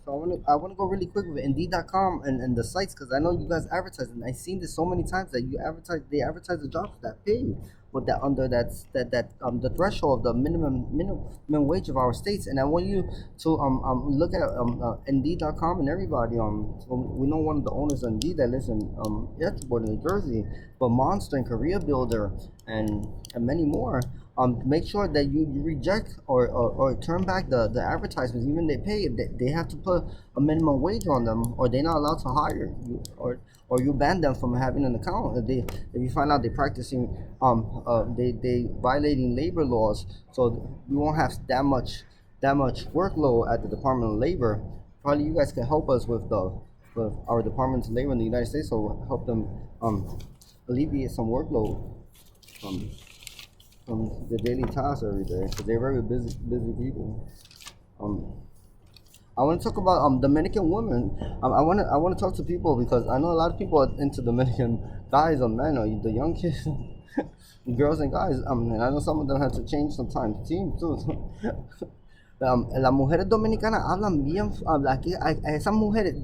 So I wanna go really quick with Indeed.com and the sites because I know you guys advertise and I've seen this so many times that they advertise the jobs that pay with that under that the threshold of the minimum wage of our states, and I want you to look at Indeed.com and everybody. So we know one of the owners of Indeed that lives in Edgewater, New Jersey, but Monster and Career Builder and many more. Make sure that you reject or turn back the advertisements. Even they have to put a minimum wage on them, or they're not allowed to hire you, or you ban them from having an account. If you find out they're practicing they violating labor laws, so we won't have that much workload at the Department of Labor. Probably you guys can help us with our Department of Labor in the United States, so help them alleviate some workload from the daily tasks every day, because they're very busy people. Um, I want to talk about Dominican women. I want to talk to people because I know a lot of people are into Dominican guys or men or the young kids, girls and guys. And I know some of them have to change sometimes teams too. Las mujeres dominicanas hablan bien, aquí esas mujeres,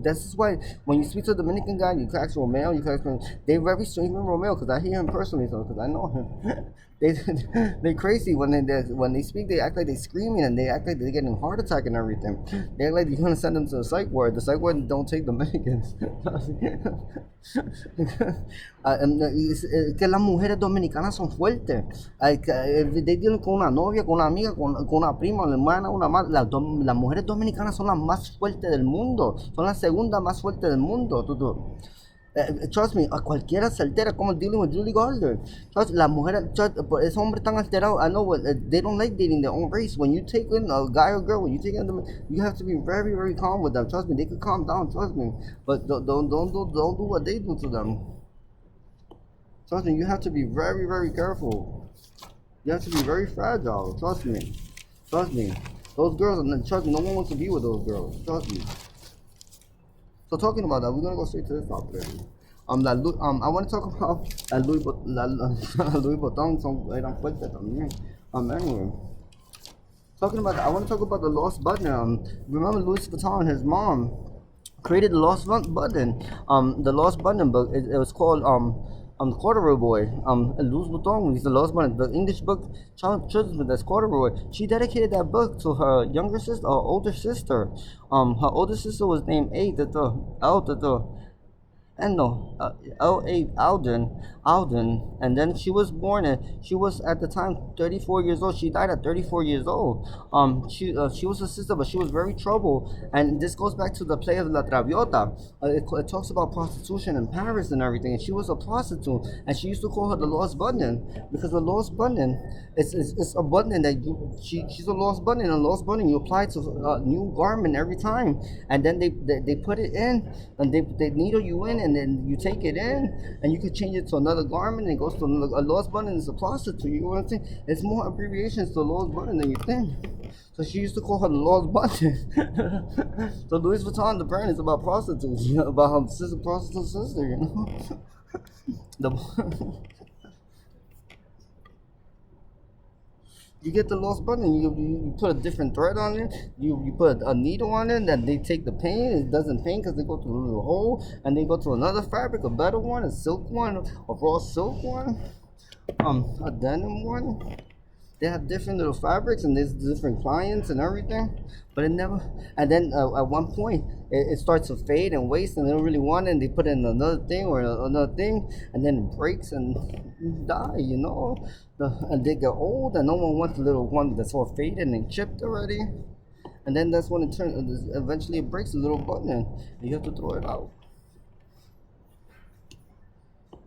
this is why when you speak to a Dominican guy, you can ask Romeo, you can ask him, they're very strange with Romeo, because I hear him personally, so because I know him. They're crazy when they speak. They act like they're screaming and they act like they're getting a heart attack and everything. They act like you're gonna send them to the psych ward. The psych ward don't take Dominicans. Es que las mujeres dominicanas son fuertes. They dealing con una novia, con una amiga, con una prima, una hermana, una madre. Las mujeres dominicanas son las más fuertes del mundo. Son las segundas más fuertes del mundo. Trust me, a cualquiera se altera como dealing with Julie Garland. Trust, las mujeres, esos hombres tan alterados. I know they don't like dating their own race. When you take in a guy or girl, when you take in them, you have to be very, very calm with them. Trust me, they could calm down. Trust me, but don't do what they do to them. Trust me, you have to be very, very careful. You have to be very fragile. Trust me. Trust me. Those girls, and trust me, no one wants to be with those girls. Trust me. So talking about that, we're gonna go straight to this topic. I want to talk about Louis Vuitton eran fuertes también. Anyway, talking about that, I want to talk about the lost button. Remember Louis Vuitton, his mom created the lost button. The lost button book. It was called Corduroy Boy. Louis Vuitton is the lost button. The English book, children's book, that's Corduroy. She dedicated that book to her younger sister, or older sister. Her older sister was named and no, L.A. Alden, and then she was born, and she was at the time 34 years old. She died at 34 years old. She was a sister, but she was very troubled, and this goes back to the play of La Traviata. It talks about prostitution in Paris and everything, and she was a prostitute, and she used to call her the lost button, because the lost button it's a button that she's a lost button. A lost button you apply to a new garment every time, and then they put it in, and they needle you in, and then you take it in, and you could change it to another garment, and it goes to another. A lost button is a prostitute. You know what I'm saying? It's more abbreviations to lost button than you think. So she used to call her the lost button. So Louis Vuitton, the brand, is about prostitutes, about her sister, prostitute sister, the you get the lost button, you put a different thread on it, you put a needle on it, then they take the pain, it doesn't pain because they go through a little hole, and they go to another fabric, a better one, a silk one, a raw silk one, a denim one. They have different little fabrics, and there's different clients and everything, but it never. And then at one point, it starts to fade and waste, and they don't really want it. And they put in another thing or another thing, and then it breaks and die. And they get old, and no one wants the little one that's all faded and chipped already. And then that's when it turns. Eventually, it breaks the little button, and you have to throw it out.